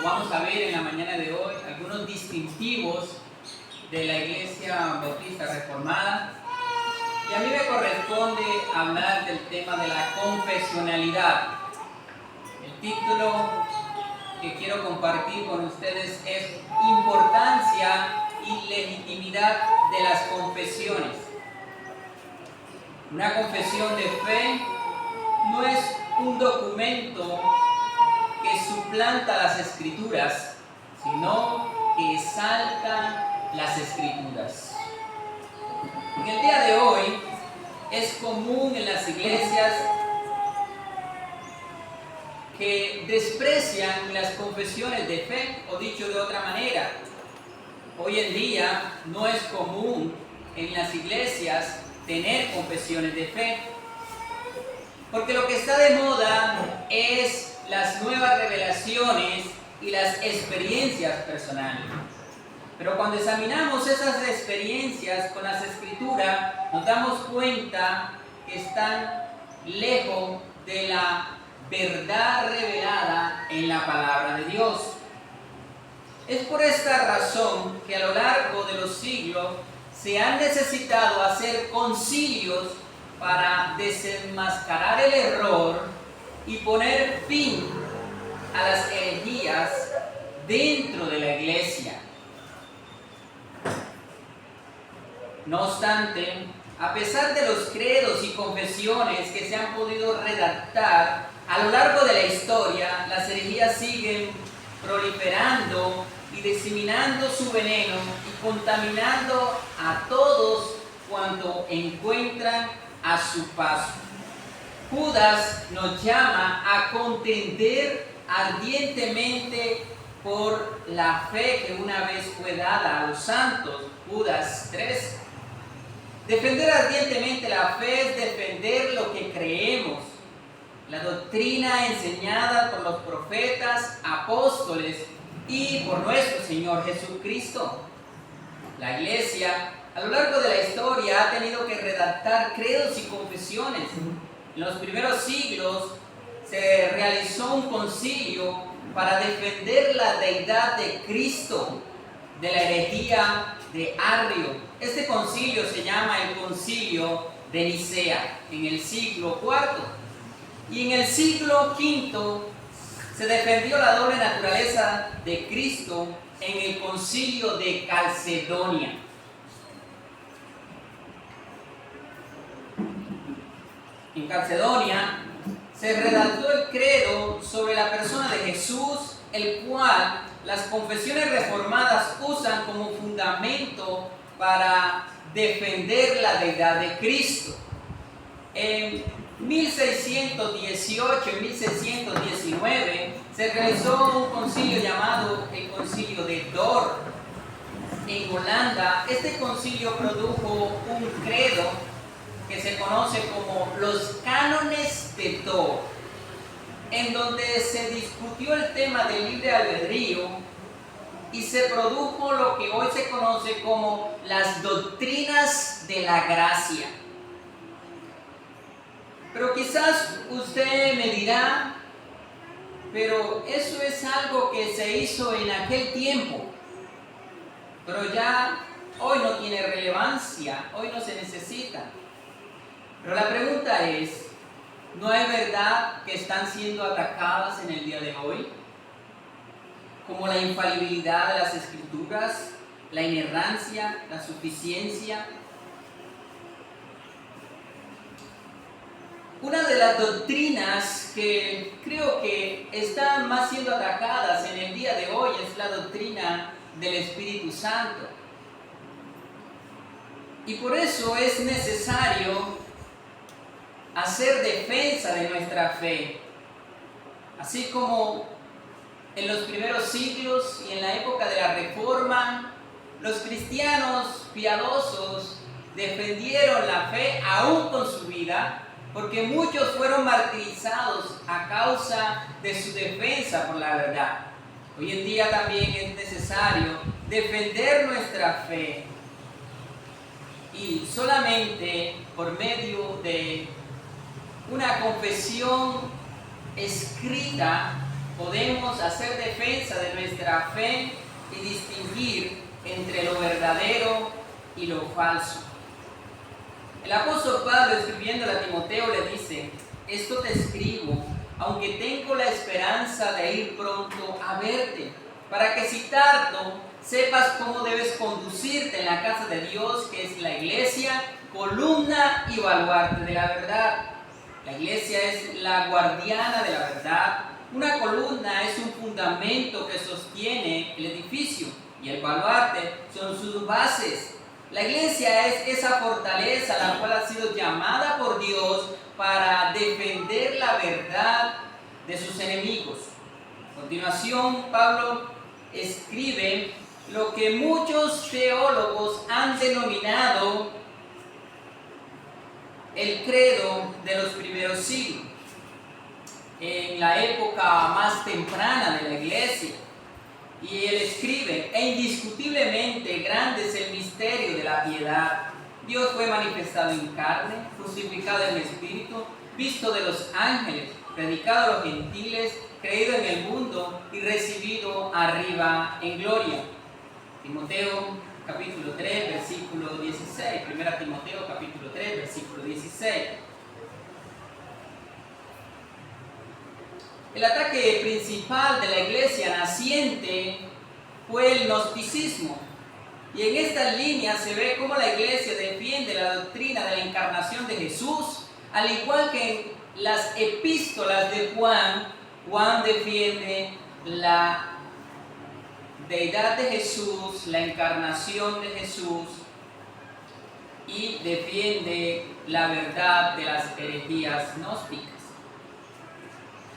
vamos a ver en la mañana de hoy algunos distintivos de la Iglesia Bautista Reformada. Y a mí me corresponde hablar del tema de la confesionalidad. El título que quiero compartir con ustedes es Importancia y legitimidad de las confesiones. Una confesión de fe no es un documento que suplanta las Escrituras, sino que exalta las Escrituras. En el día de hoy es común en las iglesias que desprecian las confesiones de fe, o dicho de otra manera, hoy en día no es común en las iglesias tener confesiones de fe, porque lo que está de moda es las nuevas revelaciones y las experiencias personales. Pero cuando examinamos esas experiencias con las Escrituras, nos damos cuenta que están lejos de la verdad revelada en la palabra de Dios. Es por esta razón que a lo largo de los siglos se han necesitado hacer concilios para desenmascarar el error y poner fin a las herejías dentro de la iglesia. No obstante, a pesar de los credos y confesiones que se han podido redactar a lo largo de la historia, las herejías siguen proliferando y diseminando su veneno y contaminando a todos cuanto encuentran a su paso. Judas nos llama a contender ardientemente por la fe que una vez fue dada a los santos. Judas 3. Defender ardientemente la fe es defender lo que creemos, la doctrina enseñada por los profetas, apóstoles y por nuestro Señor Jesucristo. La iglesia a lo largo de la historia ha tenido que redactar credos y confesiones. En los primeros siglos se realizó un concilio para defender la deidad de Cristo de la herejía de Arrio. Este concilio se llama el Concilio de Nicea en el siglo IV. Y en el siglo V se defendió la doble naturaleza de Cristo en el Concilio de Calcedonia. En Calcedonia se redactó el credo sobre la persona de Jesús, el cual las confesiones reformadas usan como fundamento para defender la deidad de Cristo. En 1618 y 1619 se realizó un concilio llamado el Concilio de Dort en Holanda. Este concilio produjo un credo que se conoce como los cánones de Dort, en donde se discutió el tema del libre albedrío y se produjo lo que hoy se conoce como las doctrinas de la gracia. Pero quizás usted me dirá, pero eso es algo que se hizo en aquel tiempo, pero ya hoy no tiene relevancia, hoy no se necesita. Pero la pregunta es, ¿no es verdad que están siendo atacadas en el día de hoy? Como la infalibilidad de las Escrituras, la inerrancia, la suficiencia. Una de las doctrinas que creo que están más siendo atacadas en el día de hoy es la doctrina del Espíritu Santo. Y por eso es necesario hacer defensa de nuestra fe. Así como en los primeros siglos y en la época de la Reforma, los cristianos piadosos defendieron la fe aún con su vida, porque muchos fueron martirizados a causa de su defensa por la verdad. Hoy en día también es necesario defender nuestra fe, y solamente por medio de una confesión escrita podemos hacer defensa de nuestra fe y distinguir entre lo verdadero y lo falso. El apóstol Pablo, escribiendo a Timoteo, le dice: esto te escribo, aunque tengo la esperanza de ir pronto a verte, para que si tardo, sepas cómo debes conducirte en la casa de Dios, que es la iglesia, columna y baluarte de la verdad. La iglesia es la guardiana de la verdad. Una columna es un fundamento que sostiene el edificio y el baluarte son sus bases. La iglesia es esa fortaleza la cual ha sido llamada por Dios para defender la verdad de sus enemigos. A continuación, Pablo escribe lo que muchos teólogos han denominado el credo de los primeros siglos, en la época más temprana de la iglesia. Y él escribe: e indiscutiblemente grande es el misterio de la piedad. Dios fue manifestado en carne, crucificado en espíritu, visto de los ángeles, predicado a los gentiles, creído en el mundo y recibido arriba en gloria. Timoteo capítulo 3, versículo 16. Primera Timoteo capítulo 3, versículo 16. El ataque principal de la iglesia naciente fue el gnosticismo. Y en esta línea se ve cómo la iglesia defiende la doctrina de la encarnación de Jesús, al igual que en las epístolas de Juan. Juan defiende la deidad de Jesús, la encarnación de Jesús, y defiende la verdad de las herejías gnósticas.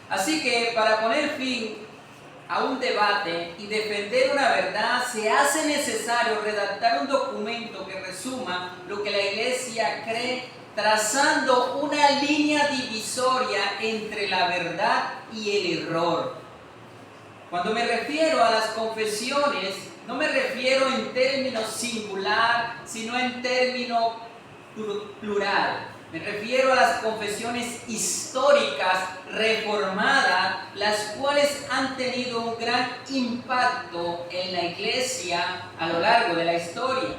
Así que para poner fin a un debate y defender una verdad, se hace necesario redactar un documento que resuma lo que la iglesia cree, trazando una línea divisoria entre la verdad y el error. Cuando me refiero a las confesiones, no me refiero en términos singular, sino en términos plural. Me refiero a las confesiones históricas reformadas, las cuales han tenido un gran impacto en la iglesia a lo largo de la historia.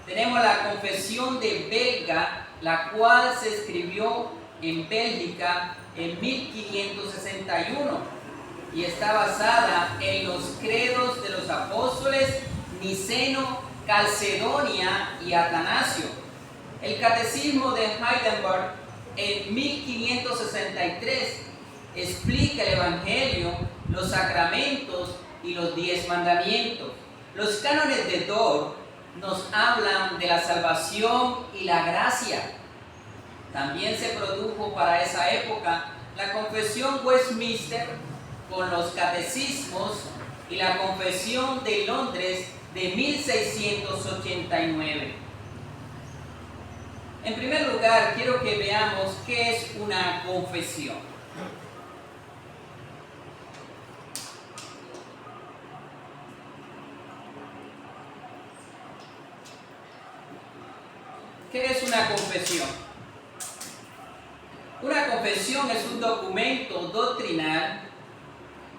Tenemos la confesión de Belga, la cual se escribió en Bélgica en 1561 y está basada en los credos de los apóstoles Niceno, Calcedonia y Atanasio. El Catecismo de Heidelberg en 1563 explica el Evangelio, los sacramentos y los 10 mandamientos. Los cánones de Dort nos hablan de la salvación y la gracia. También se produjo para esa época la Confesión Westminster con los catecismos y la Confesión de Londres de 1689. En primer lugar, quiero que veamos qué es una confesión. ¿Qué es una confesión? Una confesión es un documento doctrinal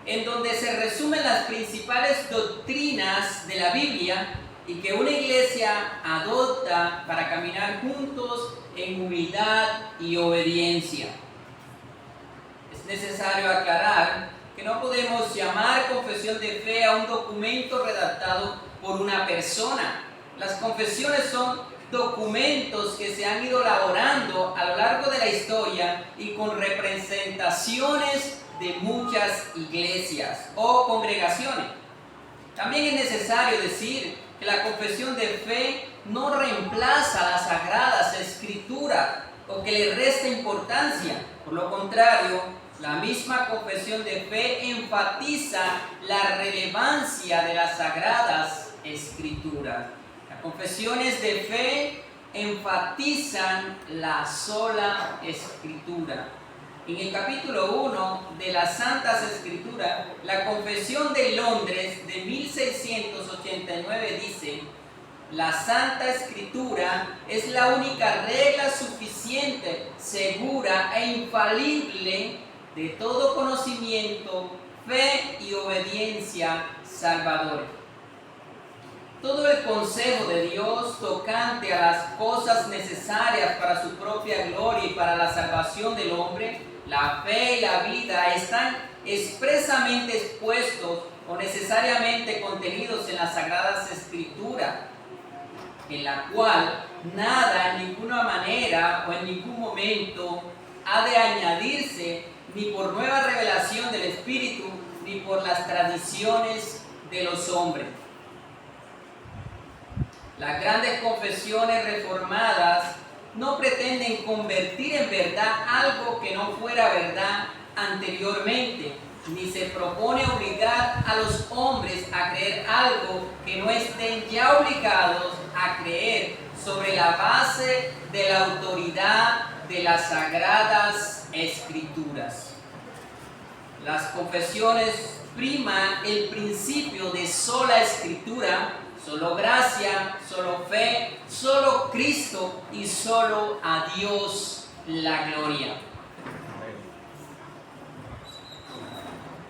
en donde se resumen las principales doctrinas de la Biblia y que una iglesia adopta para caminar juntos en humildad y obediencia. Es necesario aclarar que no podemos llamar confesión de fe a un documento redactado por una persona. Las confesiones son documentos que se han ido elaborando a lo largo de la historia y con representaciones de muchas iglesias o congregaciones. También es necesario decir que la confesión de fe no reemplaza las sagradas escrituras o que le resta importancia. Por lo contrario, la misma confesión de fe enfatiza la relevancia de las sagradas escrituras. Las confesiones de fe enfatizan la sola escritura. En el capítulo 1 de las Santas Escrituras, la Confesión de Londres de 1689 dice: la Santa Escritura es la única regla suficiente, segura e infalible de todo conocimiento, fe y obediencia salvadores. Todo el consejo de Dios tocante a las cosas necesarias para su propia gloria y para la salvación del hombre, la fe y la vida, están expresamente expuestos o necesariamente contenidos en las Sagradas Escrituras, en la cual nada, en ninguna manera o en ningún momento ha de añadirse ni por nueva revelación del Espíritu, ni por las tradiciones de los hombres. Las grandes confesiones reformadas no pretenden convertir en verdad algo que no fuera verdad anteriormente, ni se propone obligar a los hombres a creer algo que no estén ya obligados a creer sobre la base de la autoridad de las Sagradas Escrituras. Las confesiones priman el principio de sola Escritura, solo gracia, solo fe, solo Cristo y solo a Dios la gloria.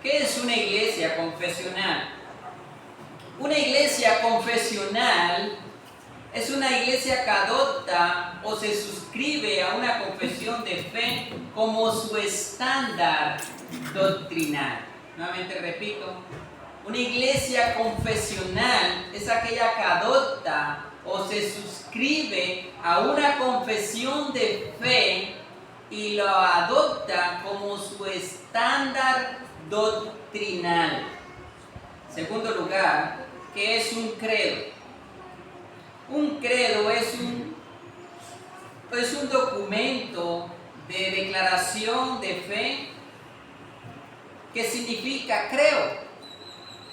¿Qué es una iglesia confesional? Una iglesia confesional es una iglesia que adopta o se suscribe a una confesión de fe como su estándar doctrinal. Nuevamente repito, una iglesia confesional es aquella que adopta o se suscribe a una confesión de fe y lo adopta como su estándar doctrinal. Segundo lugar, ¿qué es un credo? Un credo es un documento de declaración de fe que significa creo,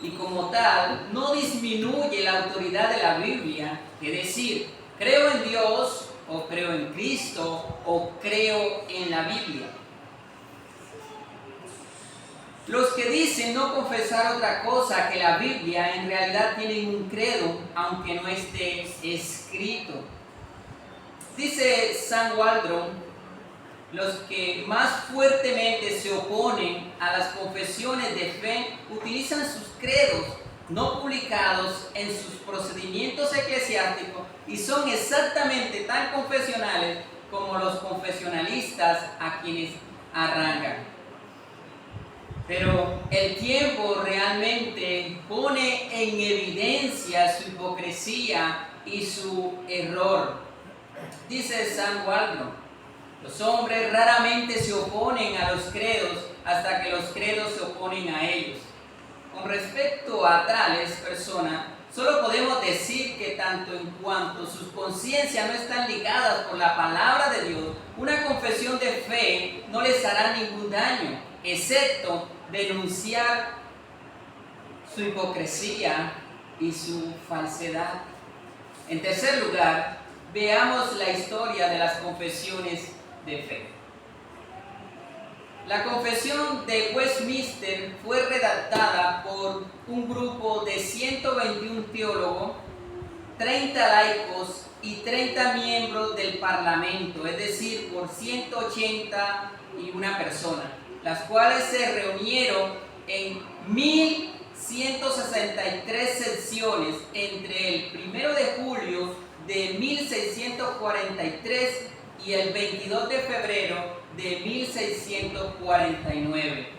y como tal no disminuye la autoridad de la Biblia, es decir, creo en Dios o creo en Cristo o creo en la Biblia. Los que dicen no confesar otra cosa que la Biblia en realidad tienen un credo, aunque no esté escrito. Dice Sam Waldron, los que más fuertemente se oponen a las confesiones de fe utilizan sus credos no publicados en sus procedimientos eclesiásticos y son exactamente tan confesionales como los confesionalistas a quienes arrancan. Pero el tiempo realmente pone en evidencia su hipocresía y su error. Dice Sam Waldron, los hombres raramente se oponen a los credos hasta que los credos se oponen a ellos. Con respecto a tales personas, solo podemos decir que tanto en cuanto sus conciencias no están ligadas por la palabra de Dios, una confesión de fe no les hará ningún daño, excepto denunciar su hipocresía y su falsedad. En tercer lugar, veamos la historia de las confesiones de fe. La Confesión de Westminster fue redactada por un grupo de 121 teólogos, 30 laicos y 30 miembros del Parlamento, es decir, por 181 personas, las cuales se reunieron en 1163 sesiones entre el 1 de julio de 1643 y el 22 de febrero de 1649.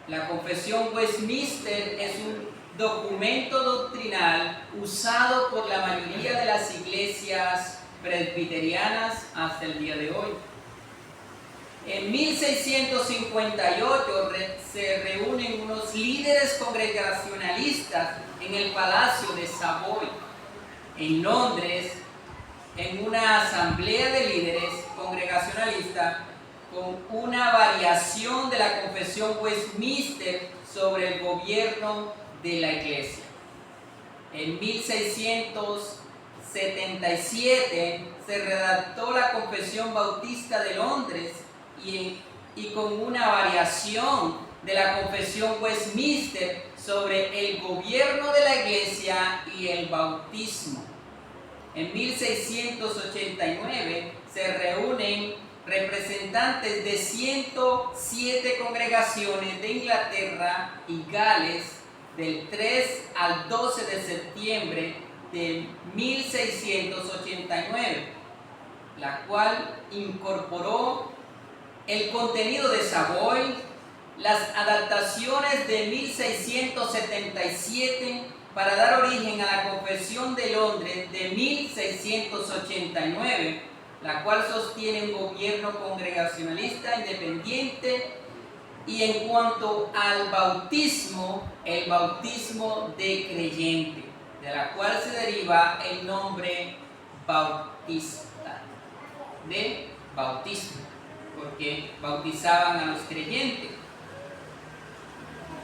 La Confesión Westminster es un documento doctrinal usado por la mayoría de las iglesias presbiterianas hasta el día de hoy. En 1658 se reúnen unos líderes congregacionalistas en el Palacio de Savoy, en Londres, en una asamblea de líderes congregacionalistas con una variación de la Confesión Westminster sobre el gobierno de la iglesia. En 1677 se redactó la Confesión Bautista de Londres y con una variación de la Confesión Westminster sobre el gobierno de la iglesia y el bautismo. En 1689 se reúnen representantes de 107 congregaciones de Inglaterra y Gales del 3 al 12 de septiembre de 1689, la cual incorporó el contenido de Savoy, las adaptaciones de 1677 para dar origen a la Confesión de Londres de 1689, la cual sostiene un gobierno congregacionalista independiente, y en cuanto al bautismo, el bautismo de creyente, de la cual se deriva el nombre bautista, de bautismo, porque bautizaban a los creyentes.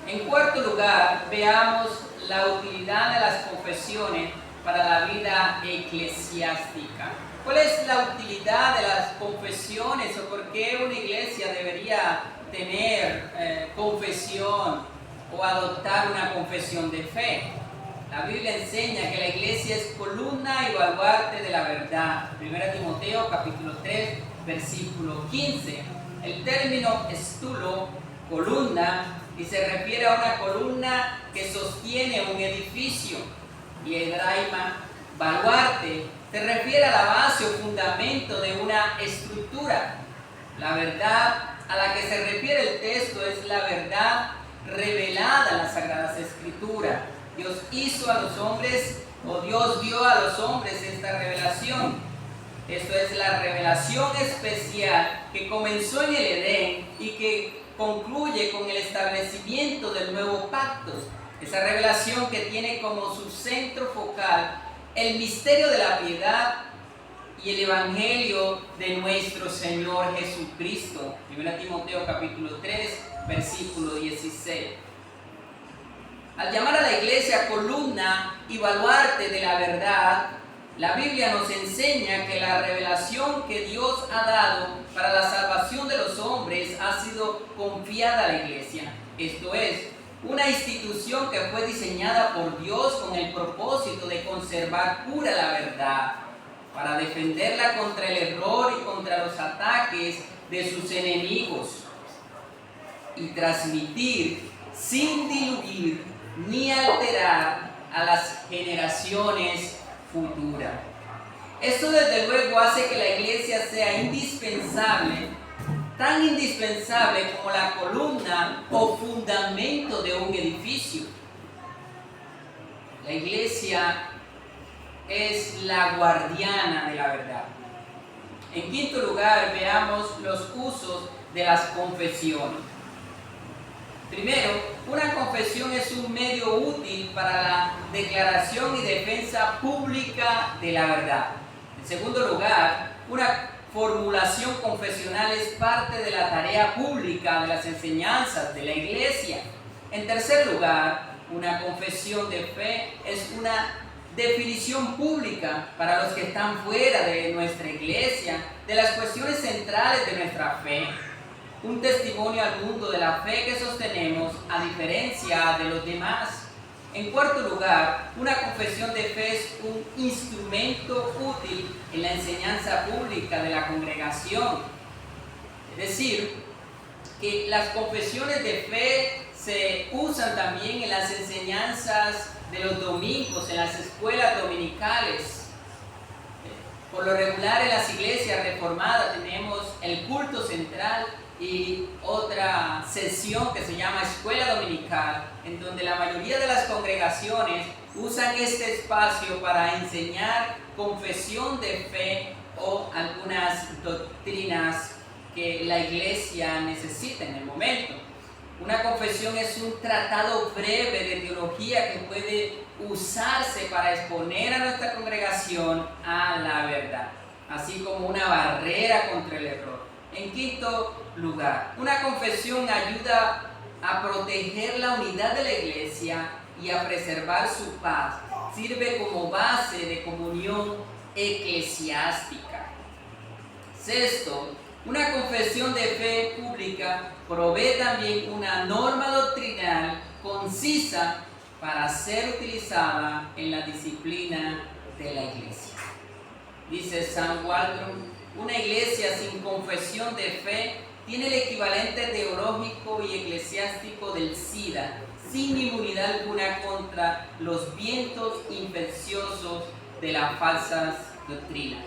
En cuarto lugar, veamos la utilidad de las confesiones para la vida eclesiástica. ¿Cuál es la utilidad de las confesiones o por qué una iglesia debería tener confesión o adoptar una confesión de fe? La Biblia enseña que la iglesia es columna y baluarte de la verdad. 1 Timoteo capítulo 3, versículo 15. El término estulo, columna, y se refiere a una columna que sostiene un edificio, y hebraima, baluarte, se refiere a la base o fundamento de una estructura. La verdad a la que se refiere el texto es la verdad revelada en las Sagradas Escrituras. Dios hizo a los hombres, o Dios dio a los hombres esta revelación. Esto es la revelación especial que comenzó en el Edén y que concluye con el establecimiento del nuevo pacto. Esa revelación que tiene como su centro focal el misterio de la piedad y el evangelio de nuestro Señor Jesucristo. 1 Timoteo capítulo 3, versículo 16. Al llamar a la iglesia columna y baluarte de la verdad, la Biblia nos enseña que la revelación que Dios ha dado para la salvación de los hombres ha sido confiada a la iglesia. Esto es, una institución que fue diseñada por Dios con el propósito de conservar pura la verdad, para defenderla contra el error y contra los ataques de sus enemigos, y transmitir sin diluir ni alterar a las generaciones futuras. Esto desde luego hace que la iglesia sea indispensable, tan indispensable como la columna o fundamento de un edificio. La iglesia es la guardiana de la verdad. En quinto lugar, veamos los usos de las confesiones. Primero, una confesión es un medio útil para la declaración y defensa pública de la verdad. En segundo lugar, una formulación confesional es parte de la tarea pública de las enseñanzas de la iglesia. En tercer lugar, una confesión de fe es una definición pública para los que están fuera de nuestra iglesia de las cuestiones centrales de nuestra fe. Un testimonio al mundo de la fe que sostenemos a diferencia de los demás. En cuarto lugar, una confesión de fe es un instrumento útil en la enseñanza pública de la congregación. Es decir, que las confesiones de fe se usan también en las enseñanzas de los domingos, en las escuelas dominicales. Por lo regular en las iglesias reformadas tenemos el culto central y otra sesión que se llama escuela dominical, en donde la mayoría de las congregaciones usan este espacio para enseñar confesión de fe o algunas doctrinas que la iglesia necesita en el momento. Una confesión es un tratado breve de teología que puede usarse para exponer a nuestra congregación a la verdad, así como una barrera contra el error. En quinto lugar, una confesión ayuda a proteger la unidad de la iglesia y a preservar su paz. Sirve como base de comunión eclesiástica. Sexto, una confesión de fe pública provee también una norma doctrinal concisa para ser utilizada en la disciplina de la iglesia. Dice Sam Waldron Una iglesia sin confesión de fe tiene el equivalente teológico y eclesiástico del SIDA, sin inmunidad alguna contra los vientos infecciosos de las falsas doctrinas.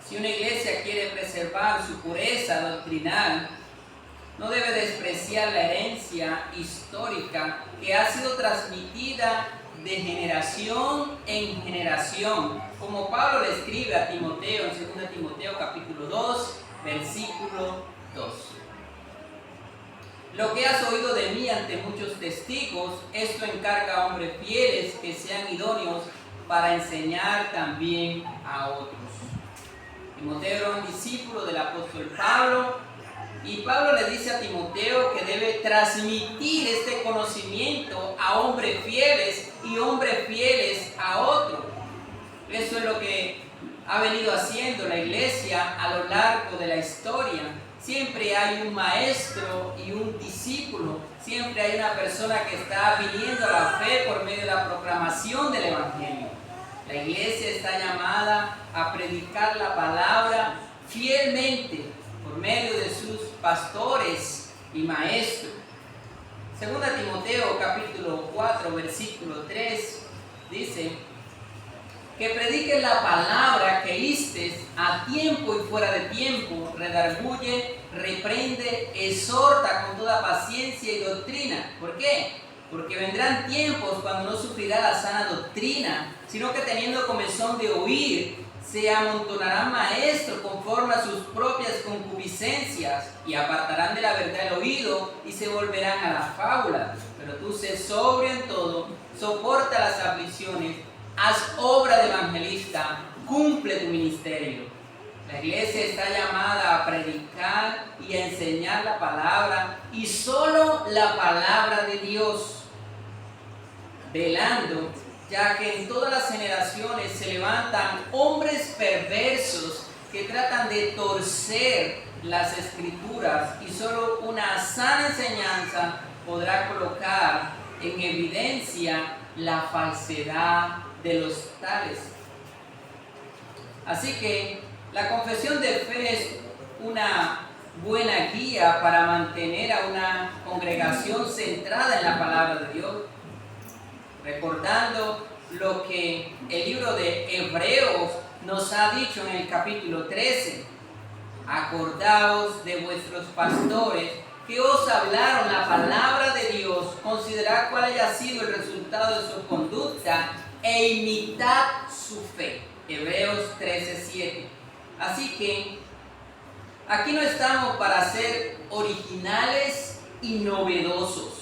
Si una iglesia quiere preservar su pureza doctrinal, no debe despreciar la herencia histórica que ha sido transmitida de generación en generación, como Pablo le escribe a Timoteo en 2 Timoteo capítulo 2, versículo 2. Lo que has oído de mí ante muchos testigos, esto encarga a hombres fieles que sean idóneos para enseñar también a otros. Timoteo era un discípulo del apóstol Pablo, y Pablo le dice a Timoteo que debe transmitir este conocimiento a hombres fieles y hombres fieles a otros. Eso es lo que ha venido haciendo la iglesia a lo largo de la historia. Siempre hay un maestro y un discípulo. Siempre hay una persona que está viniendo a la fe por medio de la proclamación del evangelio. La iglesia está llamada a predicar la palabra fielmente por medio de sus pastores y maestros. 2 Timoteo capítulo 4 versículo 3 dice que prediques la palabra que oístes a tiempo y fuera de tiempo, redarguye, reprende, exhorta con toda paciencia y doctrina. ¿Por qué? Porque vendrán tiempos cuando no sufrirá la sana doctrina, sino que teniendo comezón de oír, se amontonarán maestros conforme a sus propias concupiscencias y apartarán de la verdad el oído y se volverán a las fábulas. Pero tú sé sobrio en todo, soporta las aflicciones, haz obra de evangelista, cumple tu ministerio. La iglesia está llamada a predicar y a enseñar la palabra, y solo la palabra de Dios, velando, ya que en todas las generaciones se levantan hombres perversos que tratan de torcer las escrituras, y solo una sana enseñanza podrá colocar en evidencia la falsedad de los tales. Así que la confesión de fe es una buena guía para mantener a una congregación centrada en la palabra de Dios, recordando lo que el libro de Hebreos nos ha dicho en el capítulo 13. Acordaos de vuestros pastores que os hablaron la palabra de Dios, considerad cuál haya sido el resultado de su conducta e imitad su fe. Hebreos 13:7. Así que aquí no estamos para ser originales y novedosos.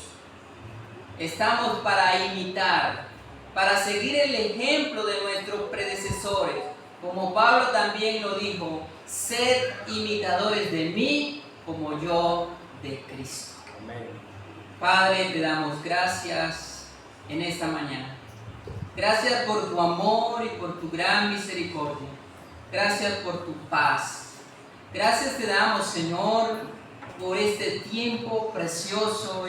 Estamos para imitar, para seguir el ejemplo de nuestros predecesores. Como Pablo también lo dijo, sed imitadores de mí como yo de Cristo. Amén. Padre, te damos gracias en esta mañana. Gracias por tu amor y por tu gran misericordia. Gracias por tu paz. Gracias te damos, Señor, por este tiempo precioso